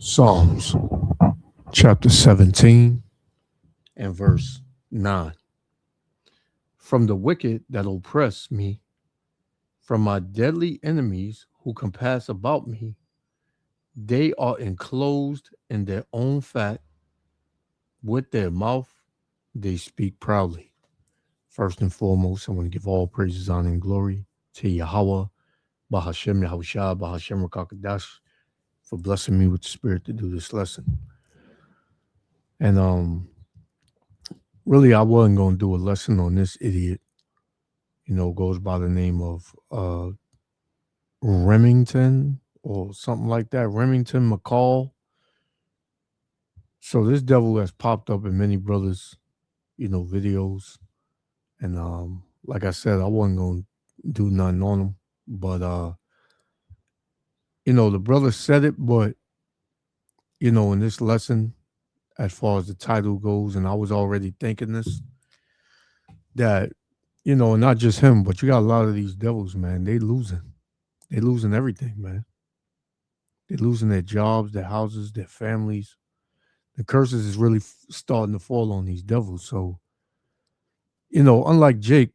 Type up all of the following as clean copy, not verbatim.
Psalms chapter 17 and verse 9. From the wicked that oppress me, from my deadly enemies who compass about me, they are enclosed in their own fat, with their mouth they speak proudly. First and foremost, I want to give all praises, honor, and glory to Yahweh, Bahashem Yahushua, Bahashem Rakakadash, for blessing me with the spirit to do this lesson. And really, I wasn't going to do a lesson on this idiot. Goes by the name of Remington or something like that. Remington McCall. So this devil has popped up in many brothers, videos. And like I said, I wasn't going to do nothing on him. But, the brother said it, but, in this lesson, as far as the title goes, and I was already thinking this, that, not just him, but you got a lot of these devils, man. They losing. They losing everything, man. They're losing their jobs, their houses, their families. The curses is really starting to fall on these devils. So, unlike Jake,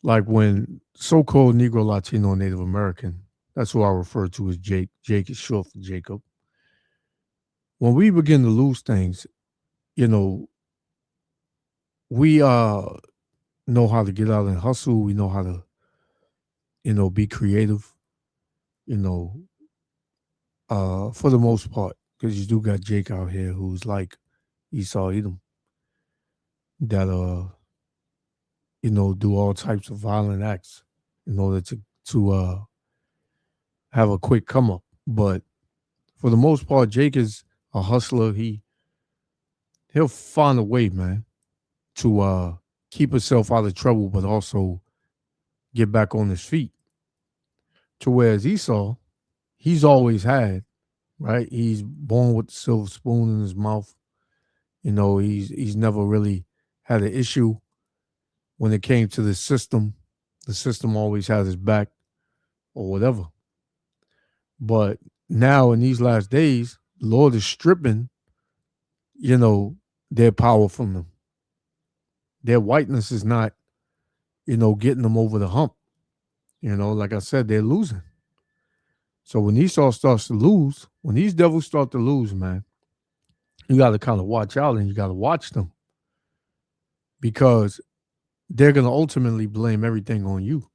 like when so-called Negro, Latino, Native American, that's who I refer to as Jake. Jake is short for Jacob. When we begin to lose things, we know how to get out and hustle. We know how to, be creative, for the most part, because you do got Jake out here who's like Esau Edom that, do all types of violent acts in order to have a quick come up. But for the most part, Jake is a hustler. He'll find a way, man, to keep himself out of trouble, but also get back on his feet. To whereas Esau, he's always had, right? He's born with the silver spoon in his mouth. He's never really had an issue when it came to the system. The system always has his back or whatever. But now in these last days, the Lord is stripping, their power from them. Their whiteness is not, getting them over the hump. Like I said, they're losing. So when Esau starts to lose, when these devils start to lose, man, you got to kind of watch out and you got to watch them, because they're going to ultimately blame everything on you,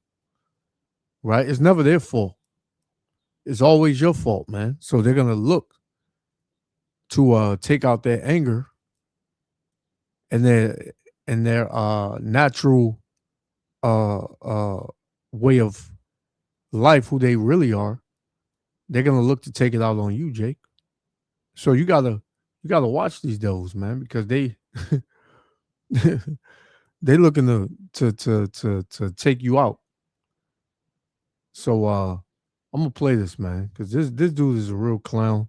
right? It's never their fault. It's always your fault, man. So they're going to look to take out their anger and their natural way of life, who they really are. They're going to look to take it out on you, Jake. So you gotta watch these devils, man, because they they looking to take you out. So I'm gonna play this, man, because this dude is a real clown.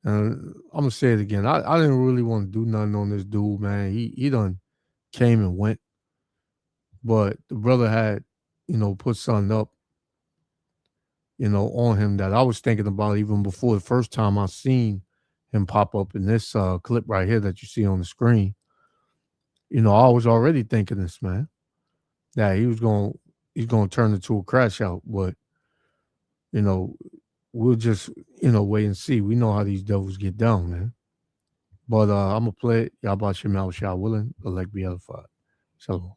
And I'm gonna say it again. I didn't really want to do nothing on this dude, man. He done came and went, but the brother had, put something up, on him that I was thinking about even before the first time I seen him pop up in this clip right here that you see on the screen. I was already thinking this, man, that he's gonna turn into a crash out, but we'll just wait and see. We know how these devils get down, man. But I'm gonna play it. Y'all about your mouth, y'all willing, elect be edified. So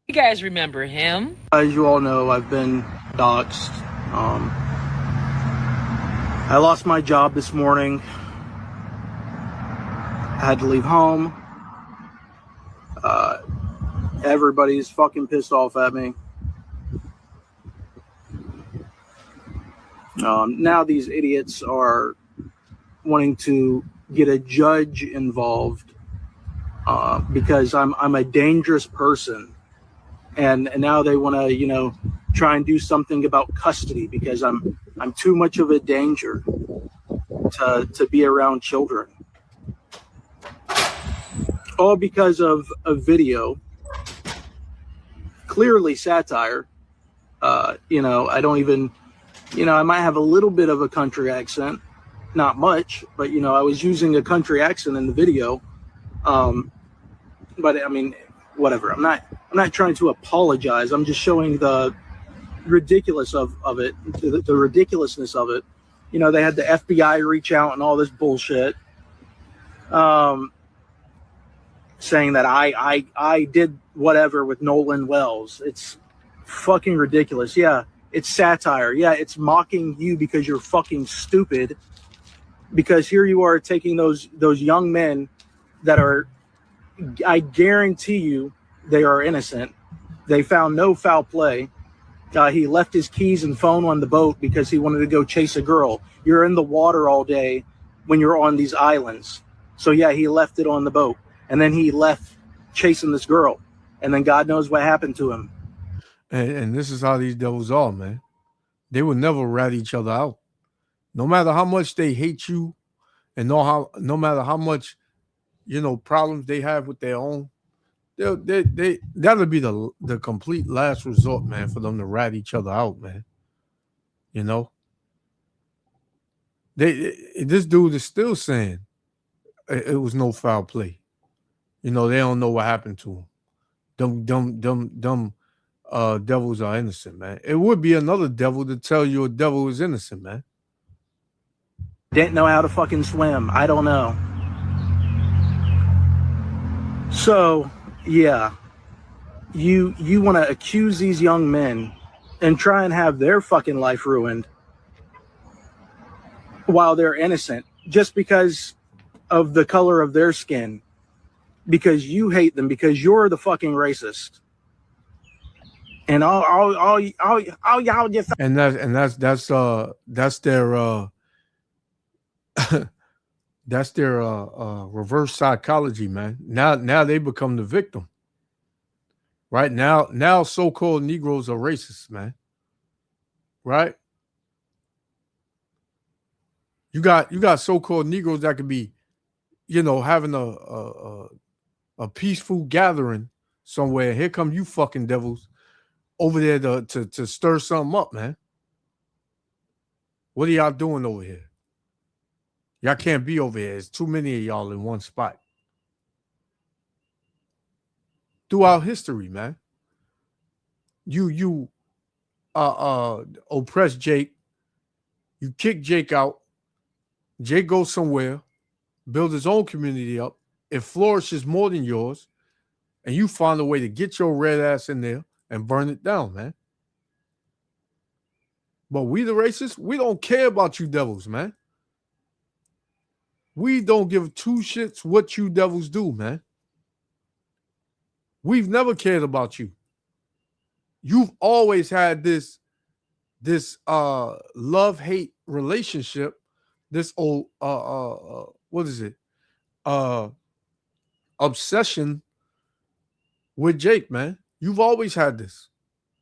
you guys remember him? As you all know, I've been doxxed. I lost my job this morning. I had to leave home. Everybody's fucking pissed off at me. Now these idiots are wanting to get a judge involved because I'm a dangerous person, and now they want to try and do something about custody because I'm too much of a danger to be around children. All because of a video, clearly satire. I don't even I might have a little bit of a country accent, not much, but I was using a country accent in the video. But I mean, whatever. I'm not trying to apologize. I'm just showing the ridiculous of it, the ridiculousness of it. They had the FBI reach out and all this bullshit, saying that I did whatever with Nolan Wells. It's fucking ridiculous. Yeah, it's satire. Yeah, it's mocking you because you're fucking stupid. Because here you are taking those young men that are, I guarantee you, they are innocent. They found no foul play. He left his keys and phone on the boat because he wanted to go chase a girl. You're in the water all day when you're on these islands. So yeah, he left it on the boat. And then he left chasing this girl. And then God knows what happened to him. And this is how these devils are, man. They will never rat each other out. No matter how much they hate you and no matter how much, problems they have with their own, that'll be the complete last resort, man, for them to rat each other out, man. This dude is still saying it was no foul play. They don't know what happened to him. Dumb devils are innocent, man. It would be another devil to tell you a devil is innocent, man. Didn't know how to fucking swim. I don't know. So, yeah. You want to accuse these young men and try and have their fucking life ruined while they're innocent just because of the color of their skin, because you hate them, because you're the fucking racist. And all y'all just that's their that's their reverse psychology, man. Now they become the victim. Right now so-called Negroes are racist, man. Right? You got so-called Negroes that could be, having a peaceful gathering somewhere. Here come you fucking devils over there to stir something up, man. What are y'all doing over here? Y'all can't be over here. There's too many of y'all in one spot. Throughout history, man. You oppress Jake. You kick Jake out. Jake goes somewhere, builds his own community up. It flourishes more than yours. And you find a way to get your red ass in there and burn it down, man. But we the racists, we don't care about you devils, man. We don't give two shits what you devils do, man. We've never cared about you. You've always had this love-hate relationship, this old what is it? Obsession with Jake, man. You've always had this.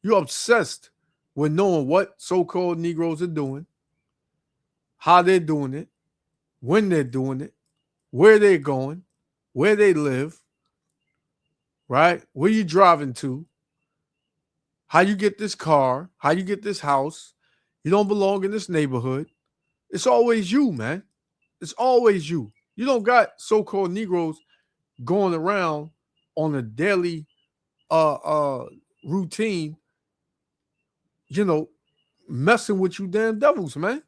You're obsessed with knowing what so-called Negroes are doing, how they're doing it, when they're doing it, where they're going, where they live, right? Where you driving to, how you get this car, how you get this house. You don't belong in this neighborhood. It's always you, man. It's always you. You don't got so-called Negroes going around on a daily routine, messing with you damn devils, man.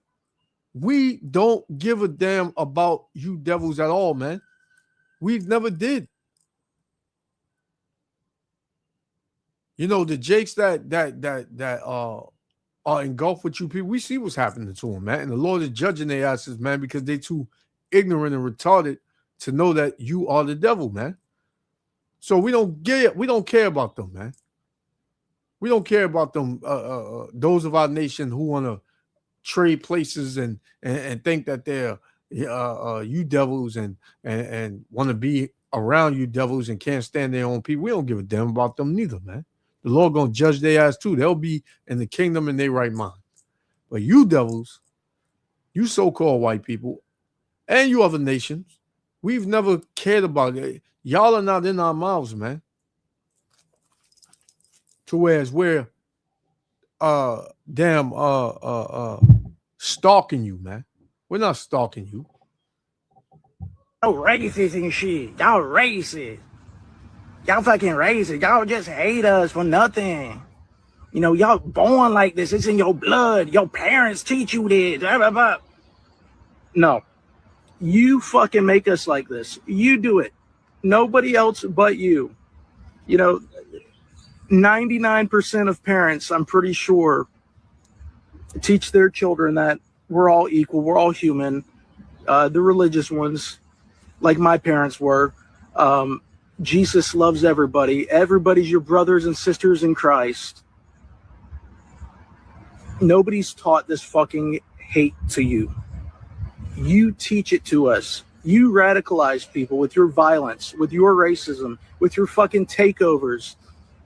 We don't give a damn about you devils at all, man. We've never did. The Jakes that are engulfed with you people, we see what's happening to them, man. And the Lord is judging their asses, man, because they too ignorant and retarded to know that you are the devil, man. So we don't care about them, man. We don't care about them, those of our nation who want to trade places and think that they're you devils and want to be around you devils and can't stand their own people. We don't give a damn about them neither, man. The Lord gonna judge their ass too. They'll be in the kingdom in their right mind. But you devils, you so-called white people, and you other nations, we've never cared about it. Y'all are not in our mouths, man. To whereas we're damn stalking you, man. We're not stalking you. Y'all racist and shit. Y'all racist. Y'all fucking racist. Y'all just hate us for nothing. You know, y'all born like this. It's in your blood. Your parents teach you this. Blah, blah, blah. No. You fucking make us like this. You do it. Nobody else but you. You know, 99% of parents, I'm pretty sure, teach their children that we're all equal. We're all human. The religious ones, like my parents were. Jesus loves everybody. Everybody's your brothers and sisters in Christ. Nobody's taught this fucking hate to you. You teach it to us. You radicalize people with your violence, with your racism, with your fucking takeovers,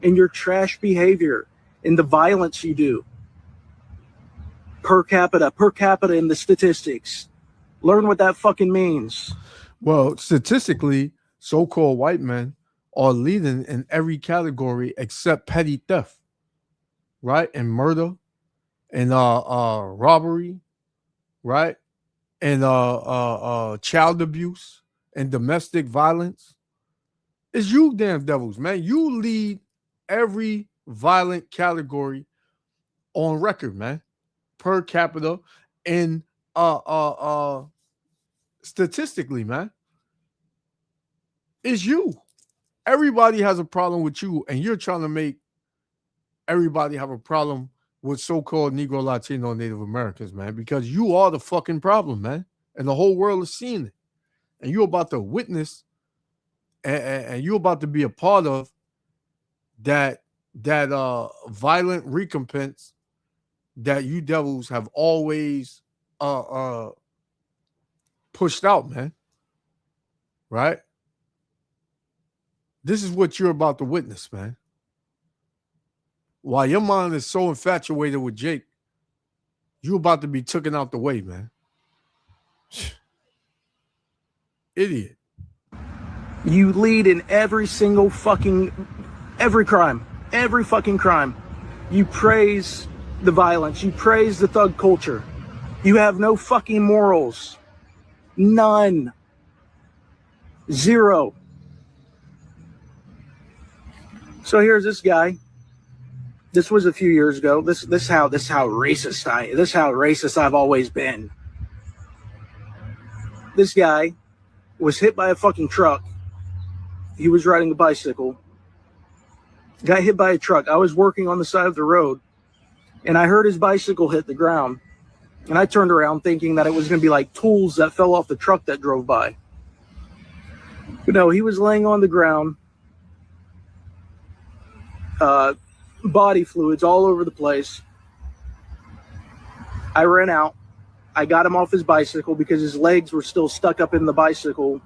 and your trash behavior, and the violence you do. Per capita in the statistics. Learn what that fucking means. Well, statistically, so-called white men are leading in every category except petty theft, right? And murder, and robbery, right? And child abuse and domestic violence. It's you, damn devils, man. You lead every violent category on record, man, per capita and statistically, man. It's you. Everybody has a problem with you, and you're trying to make everybody have a problem with so-called Negro, Latino, Native Americans, man, because you are the fucking problem, man, and the whole world is seeing it, and you're about to witness, and you're about to be a part of that violent recompense that you devils have always pushed out, man. Right? This is what you're about to witness, man. While your mind is so infatuated with Jake, you're about to be taken out the way, man. Idiot. You lead in every single fucking, every crime, every fucking crime. You praise the violence. You praise the thug culture. You have no fucking morals. None. Zero. So here's this guy. This was a few years ago. This how racist I've always been. This guy was hit by a fucking truck. He was riding a bicycle. Got hit by a truck. I was working on the side of the road, and I heard his bicycle hit the ground. And I turned around thinking that it was going to be like tools that fell off the truck that drove by. But no, he was laying on the ground. Body fluids all over the place. I ran out. I got him off his bicycle because his legs were still stuck up in the bicycle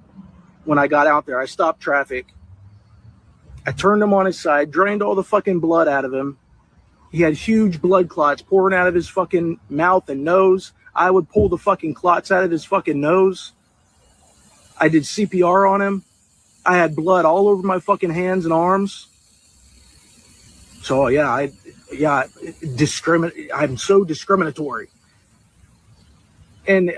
when I got out there. I stopped traffic. I turned him on his side, drained all the fucking blood out of him. He had huge blood clots pouring out of his fucking mouth and nose. I would pull the fucking clots out of his fucking nose. I did CPR on him. I had blood all over my fucking hands and arms. So I'm so discriminatory. And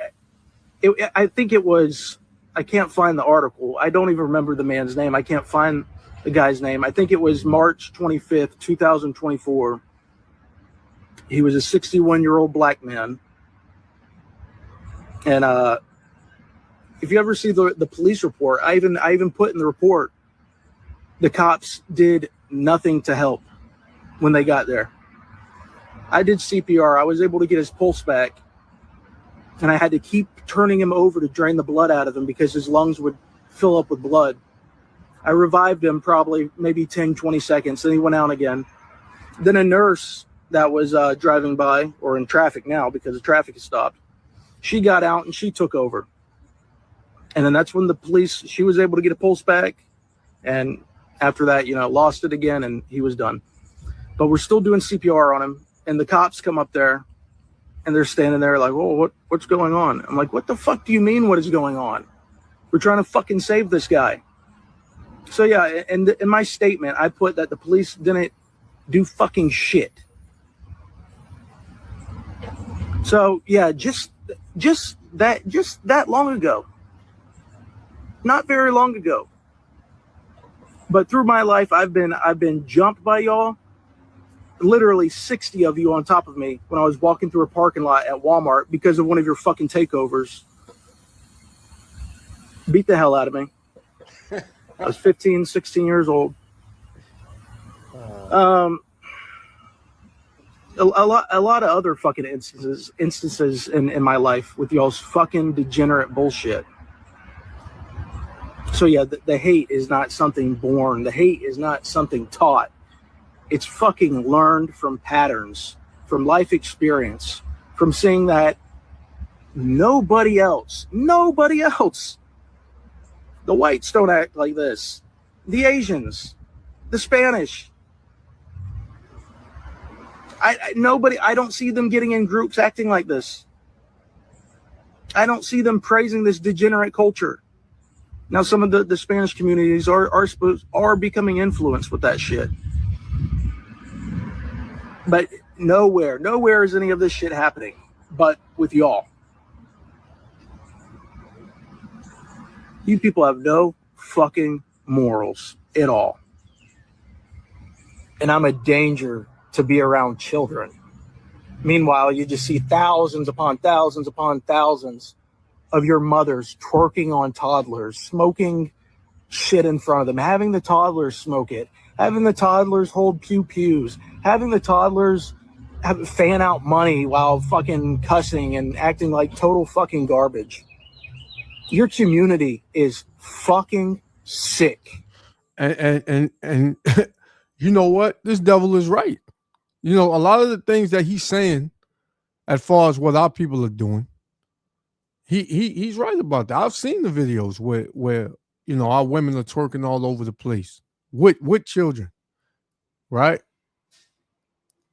I think it was, I can't find the article. I don't even remember the man's name. I can't find the guy's name. I think it was March 25th, 2024. He was a 61-year-old black man. And if you ever see the police report, I even put in the report, the cops did nothing to help when they got there. I did CPR. I was able to get his pulse back. And I had to keep turning him over to drain the blood out of him because his lungs would fill up with blood. I revived him probably maybe 10, 20 seconds. Then he went out again. Then a nurse that was driving by, or in traffic now because the traffic has stopped, she got out and she took over. And then that's when the police, she was able to get a pulse back. And after that, lost it again and he was done. But we're still doing CPR on him. And the cops come up there and they're standing there like, oh, what's going on? I'm like, what the fuck do you mean what is going on? We're trying to fucking save this guy. So yeah, and in my statement, I put that the police didn't do fucking shit. So yeah, just that long ago, not very long ago. But through my life, I've been jumped by y'all. Literally 60 of you on top of me when I was walking through a parking lot at Walmart because of one of your fucking takeovers. Beat the hell out of me. I was 15, 16 years old. A lot of other fucking instances in my life with y'all's fucking degenerate bullshit. So yeah, the hate is not something born. The hate is not something taught. It's fucking learned from patterns, from life experience, from seeing that nobody else, the whites don't act like this, the Asians, the Spanish. I don't see them getting in groups acting like this. I don't see them praising this degenerate culture. Now, some of the Spanish communities are becoming influenced with that shit. But nowhere is any of this shit happening, but with y'all. You people have no fucking morals at all. And I'm a danger to be around children. Meanwhile, you just see thousands upon thousands upon thousands of your mothers twerking on toddlers, smoking shit in front of them, having the toddlers smoke it, having the toddlers hold pew-pews, having the toddlers fan out money while fucking cussing and acting like total fucking garbage. Your community is fucking sick. And you know what? This devil is right. You know, a lot of the things that he's saying as far as what our people are doing, he's right about that. I've seen the videos where you know our women are twerking all over the place with children, right?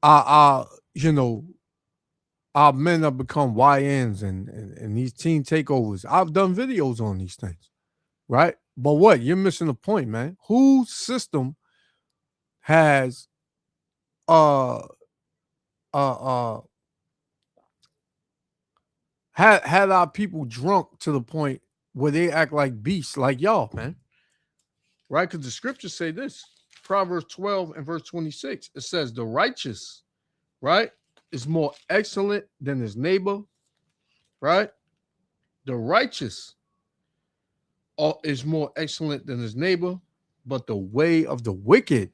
Our you know, our men have become YNs and these teen takeovers. I've done videos on these things, right? But what? You're missing the point, man. Whose system has had our people drunk to the point where they act like beasts, like y'all, man. Right? Because the scriptures say this, Proverbs 12 and verse 26. It says, the righteous, right, is more excellent than his neighbor, right? The righteous is more excellent than his neighbor, but the way of the wicked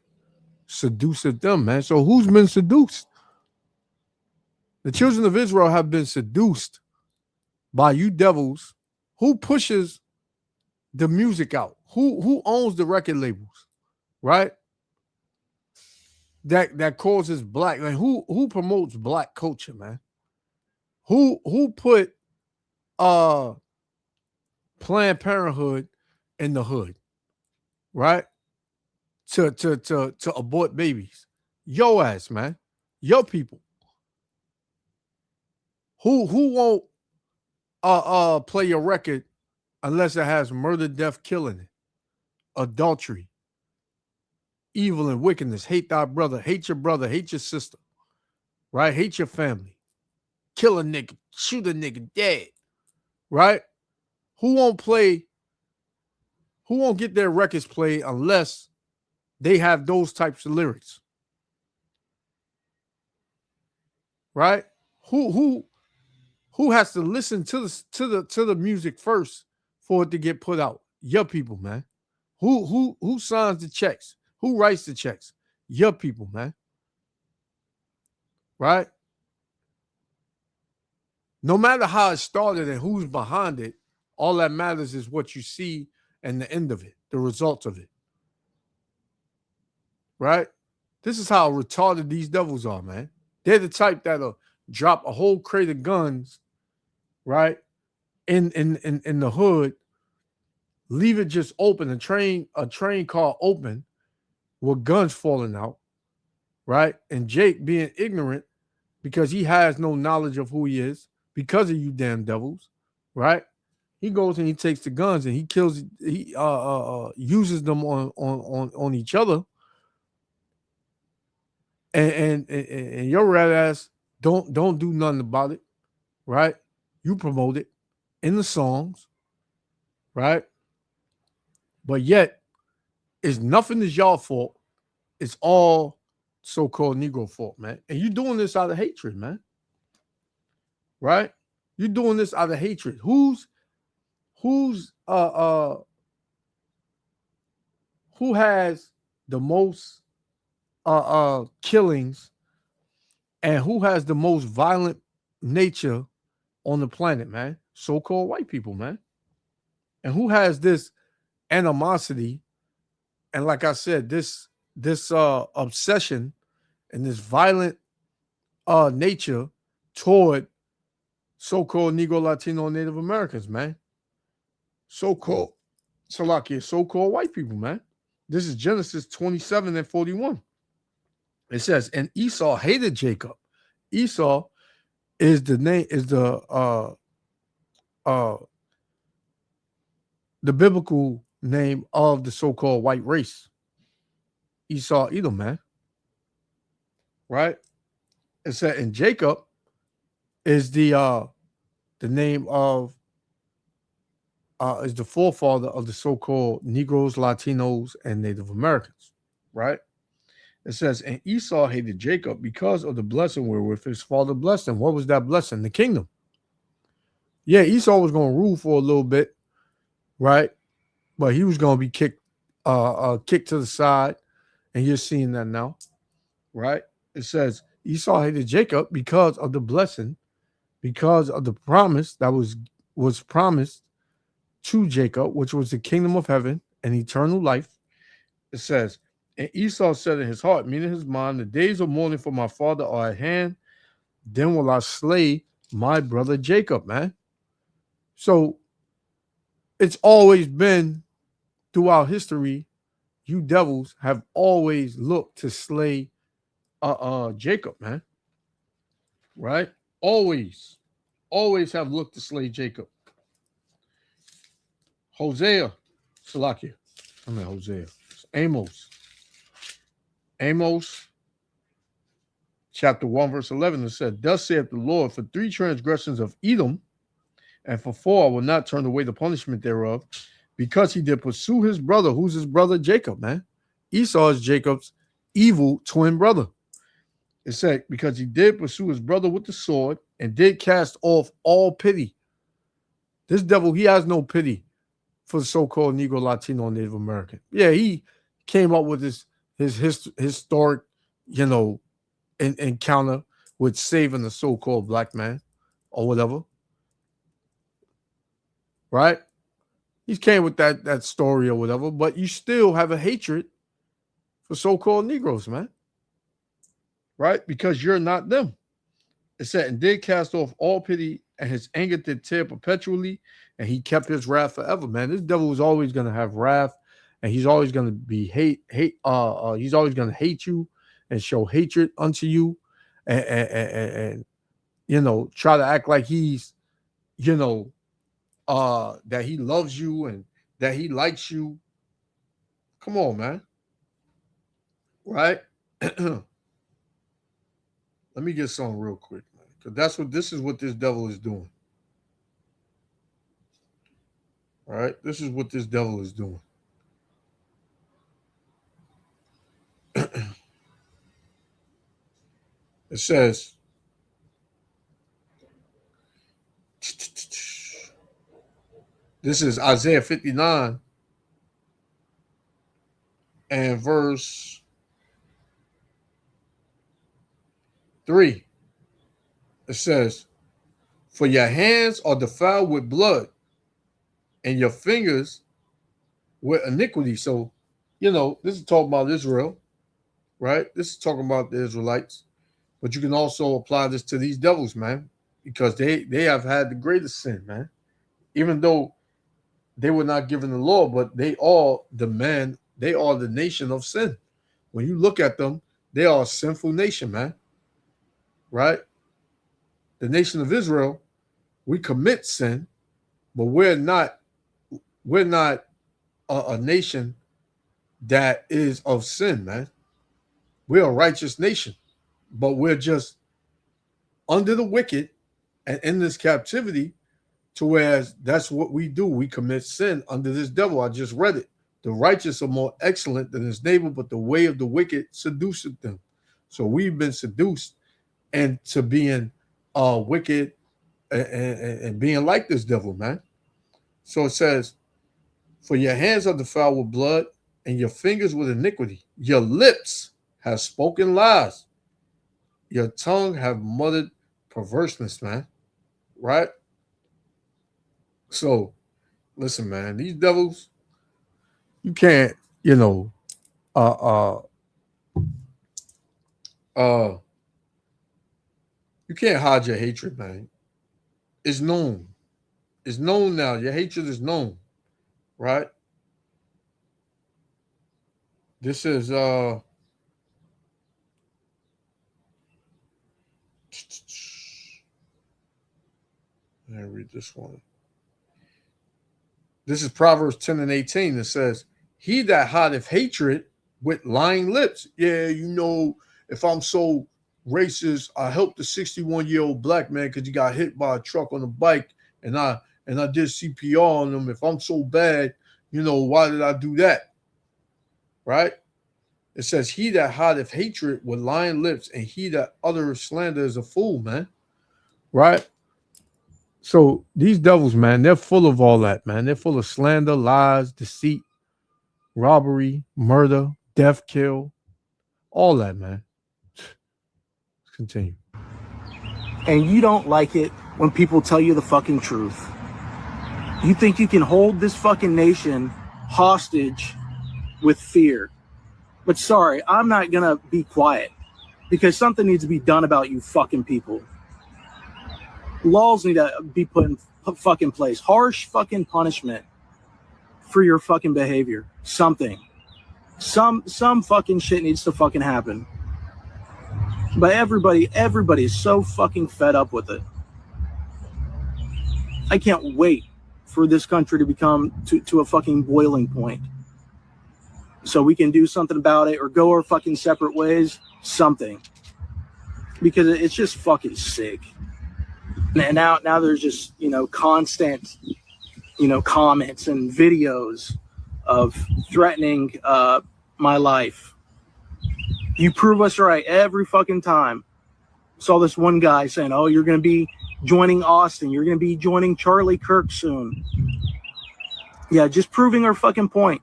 seduceth them, man. So who's been seduced? The children of Israel have been seduced by you devils. Who pushes the music out? Who owns the record labels, right? That causes black, like who promotes black culture, man? Who put Planned Parenthood in the hood, right? To abort babies. Yo ass, man. Yo people. Who won't play your record unless it has murder, death, killing it, adultery, evil and wickedness, hate thy brother, hate your sister, right? Hate your family, kill a nigga, shoot a nigga dead, right? Who won't get their records played unless they have those types of lyrics, right? Who has to listen to the music first for it to get put out? Your people, man. Who signs the checks? Who writes the checks? Your people, man. Right? No matter how it started and who's behind it, all that matters is what you see and the end of it, the results of it. Right? This is how retarded these devils are, man. They're the type that'll drop a whole crate of guns, right? In the hood, leave it just open, a train car open with guns falling out, right? And Jake being ignorant because he has no knowledge of who he is because of you damn devils, right? He goes and he takes the guns and he kills, he uses them on each other. And your rat ass don't do nothing about it. right? You promote it in the songs, right? But yet, it's nothing is y'all fault. It's all so-called Negro fault, man. And you doing this out of hatred, man. Right? You're doing this out of hatred. Who's who has the most killings and who has the most violent nature on the planet, man? So-called white people, man. And who has this animosity and, like I said, this obsession and this violent nature toward so-called Negro, Latino, and Native Americans, man. So-called so-called white people, man. This is Genesis 27 and 41. It says, and Esau hated Jacob. Esau is the name, is the biblical name of the so-called white race. Esau, Edom, man. Right? It said, and Jacob is the name of is the forefather of the so-called Negroes, Latinos, and Native Americans. Right? It says, and Esau hated Jacob because of the blessing wherewith his father blessed him. What was that blessing? The kingdom. Yeah, Esau was going to rule for a little bit, right? But he was going to be kicked to the side, and you're seeing that now, right? It says Esau hated Jacob because of the blessing, because of the promise that was promised to Jacob, which was the kingdom of heaven and eternal life. It says, and Esau said in his heart, meaning his mind, the days of mourning for my father are at hand. Then will I slay my brother Jacob, man. So it's always been throughout history, you devils have always looked to slay Jacob, man. Right? Always have looked to slay Jacob. Hosea, Salakia. I mean Hosea. It's Amos, chapter 1, verse 11, it said, thus saith the Lord, for 3 transgressions of Edom, and for 4 I will not turn away the punishment thereof, because he did pursue his brother. Who's his brother? Jacob, man. Esau is Jacob's evil twin brother. It said, because he did pursue his brother with the sword, and did cast off all pity. This devil, he has no pity for the so-called Negro, Latino, and Native American. Yeah, he came up with his historic, encounter with saving the so-called black man or whatever. Right? He came with that story or whatever, but you still have a hatred for so-called Negroes, man. Right? Because you're not them. It said, and did cast off all pity, and his anger did tear perpetually, and he kept his wrath forever, man. This devil is always going to have wrath, and he's always going to be he's always going to hate you and show hatred unto you, and try to act like he's, that he loves you and that he likes you. Come on, man. Right? Let me get something real quick, man, because this is what this devil is doing. All right? This is what this devil is doing. It says, this is Isaiah 59 and verse 3. It says, for your hands are defiled with blood, and your fingers with iniquity. So, this is talking about Israel, right? This is talking about the Israelites. But you can also apply this to these devils, man, because they have had the greatest sin, man. Even though they were not given the law, but they are the nation of sin. When you look at them, they are a sinful nation, man. Right? The nation of Israel, we commit sin, but we're not a nation that is of sin, man. We're a righteous nation, but we're just under the wicked, and in this captivity, to whereas that's what we do. We commit sin under this devil. I just read it. The righteous are more excellent than his neighbor, but the way of the wicked seduceth them. So we've been seduced into being wicked and being like this devil, man. So it says, for your hands are defiled with blood and your fingers with iniquity. Your lips have spoken lies. Your tongue have muttered perverseness, man. Right? So listen, man, these devils, you can't, uh uh you can't hide your hatred, man. It's known. It's known now. Your hatred is known, right? This is let me read this one. This is Proverbs 10 and 18. It says, he that hideth hatred with lying lips. Yeah, if I'm so racist, I helped the 61-year-old black man because he got hit by a truck on a bike and I did CPR on him. If I'm so bad, why did I do that? Right? It says, he that hideth hatred with lying lips and he that uttereth slander is a fool, man. Right? So these devils, man, they're full of all that, man. They're full of slander, lies, deceit, robbery, murder, death, kill, all that, man. Let's continue. And you don't like it when people tell you the fucking truth. You think you can hold this fucking nation hostage with fear. But sorry, I'm not gonna be quiet because something needs to be done about you fucking people. Laws need to be put in fucking place. Harsh fucking punishment for your fucking behavior. Something. Some fucking shit needs to fucking happen. But everybody is so fucking fed up with it. I can't wait for this country to become to a fucking boiling point. So we can do something about it or go our fucking separate ways. Something. Because it's just fucking sick. And now there's just, constant, comments and videos of threatening my life. You prove us right every fucking time. Saw this one guy saying, oh, you're going to be joining Austin. You're going to be joining Charlie Kirk soon. Yeah, just proving our fucking point.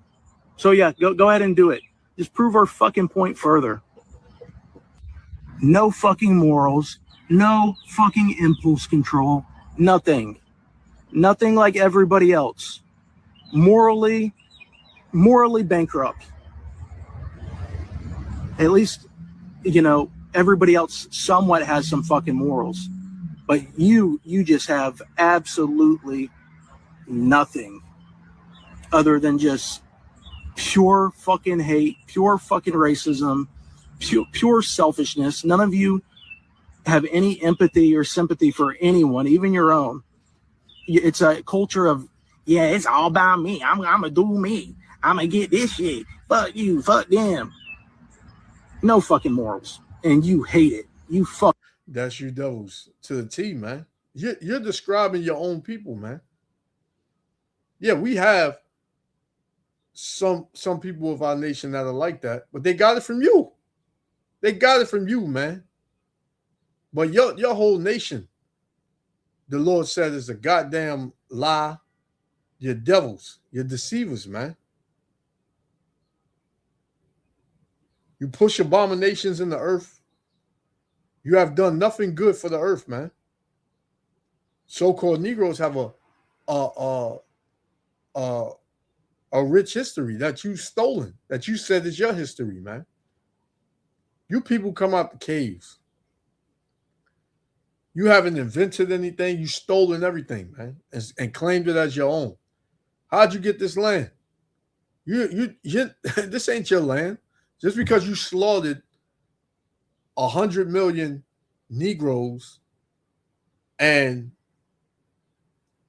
So yeah, go ahead and do it. Just prove our fucking point further. No fucking morals. No fucking impulse control. Nothing. Nothing like everybody else. Morally bankrupt. At least, everybody else somewhat has some fucking morals. But you just have absolutely nothing other than just pure fucking hate, pure fucking racism, pure selfishness. None of you have any empathy or sympathy for anyone, even your own. It's a culture of, yeah, it's all about me. I'm gonna do me. I'm gonna get this shit. Fuck you, fuck them. No fucking morals. And you hate it. You fuck. That's you devils to the T, man. You're describing your own people, man. Yeah, we have some people of our nation that are like that, but they got it from you. They got it from you, man. But your whole nation, the Lord said, is a goddamn lie. You're devils. You're deceivers, man. You push abominations in the earth. You have done nothing good for the earth, man. So-called Negroes have a rich history that you've stolen, that you said is your history, man. You people come out the caves. You haven't invented anything. You stolen everything, man, and claimed it as your own. How'd you get this land? You this ain't your land. Just because you slaughtered 100 million Negroes and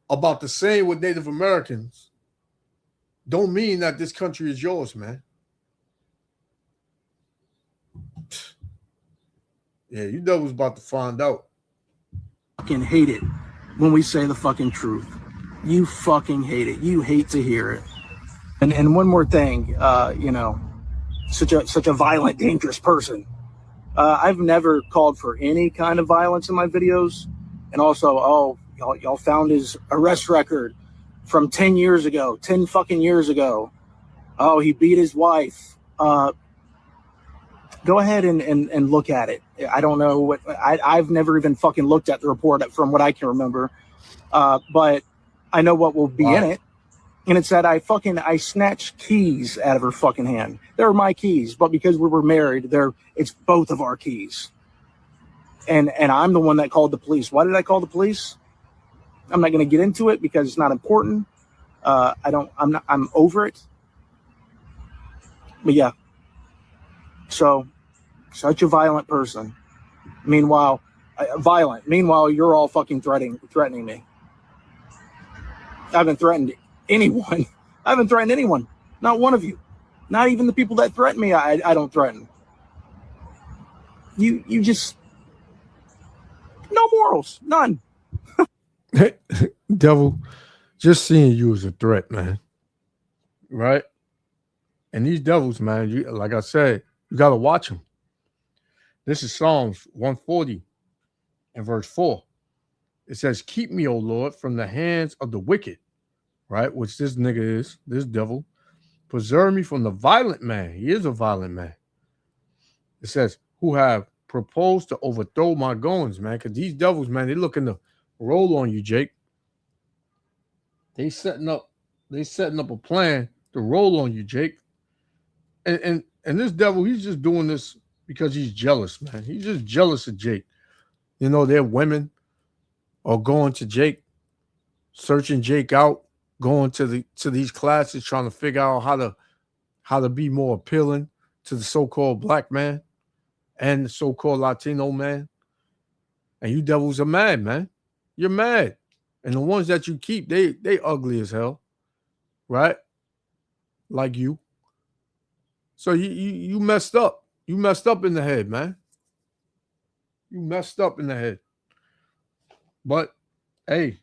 about the same with Native Americans, don't mean that this country is yours, man. Yeah, you know what's about to find out. fucking hate it when we say the fucking truth. You fucking hate it. You hate to hear it. And one more thing, you know, such a violent, dangerous person. I've never called for any kind of violence in my videos. And also, oh, y'all found his arrest record from 10 years ago, 10 fucking years ago. Oh, he beat his wife. Go ahead and look at it. I don't know what, I've never even fucking looked at the report from what I can remember. But I know what will be in it. And it said I snatched keys out of her fucking hand. They were my keys, but because we were married, it's both of our keys. And I'm the one that called the police. Why did I call the police? I'm not going to get into it because it's not important. I'm over it. But yeah. So, such a violent person. Meanwhile, you're all fucking threatening me. I haven't threatened anyone. I haven't threatened anyone. Not one of you. Not even the people that threaten me, I don't threaten. You just, no morals, none. Devil, just seeing you as a threat, man. Right? And these devils, man, you, like I said, you got to watch them. This is Psalms 140 and verse 4. It says, keep me, O Lord, from the hands of the wicked, right? Which this nigga is, this devil. Preserve me from the violent man. He is a violent man. It says, who have proposed to overthrow my goings, man. Because these devils, man, they looking to roll on you, Jake. They setting up a plan to roll on you, Jake. And this devil, he's just doing this because he's jealous, man. He's just jealous of Jake. You know, their women are going to Jake, searching Jake out, going to these classes, trying to figure out how to be more appealing to the so-called black man and the so-called Latino man. And you devils are mad, man. You're mad. And the ones that you keep, they ugly as hell. Right? Like you. So you messed up. You messed up in the head, man. You messed up in the head. But hey,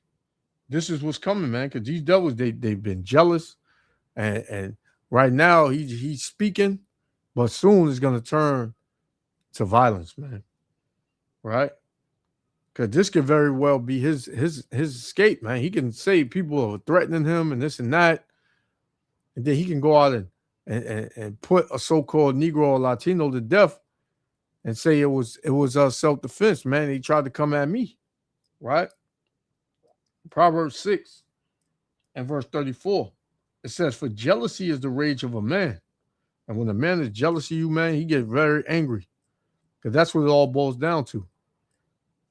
this is what's coming, man. Because these devils, they've been jealous, and right now he's speaking, but soon it's gonna turn to violence, man. Right? Because this could very well be his escape, man. He can say people are threatening him and this and that, and then he can go out and put a so-called Negro or Latino to death and say it was self-defense, man. He tried to come at me, right? Proverbs 6 and verse 34. It says, for jealousy is the rage of a man. And when a man is jealous of you, man, he gets very angry. Because that's what it all boils down to.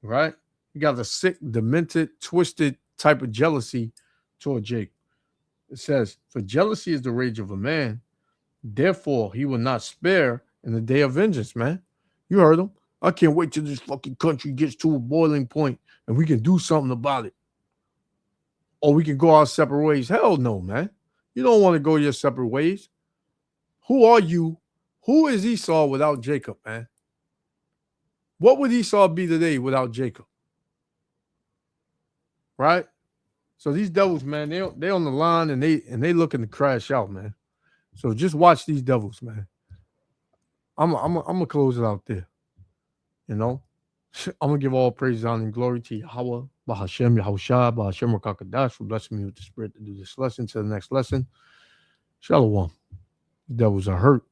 Right? You got a sick, demented, twisted type of jealousy toward Jake. It says, for jealousy is the rage of a man. Therefore, he will not spare in the day of vengeance, man. You heard him. I can't wait till this fucking country gets to a boiling point and we can do something about it. Or we can go our separate ways. Hell no, man. You don't want to go your separate ways. Who are you? Who is Esau without Jacob, man? What would Esau be today without Jacob? Right? So these devils, man, they on the line and they looking to crash out, man. So just watch these devils, man. I'm gonna close it out there. You know? I'm gonna give all praise, honor, and glory to Yahweh, Bahashem, Yahushua, Bahashem Rakakadash for blessing me with the spirit to do this lesson. To the next lesson. Shalom. The devils are hurt.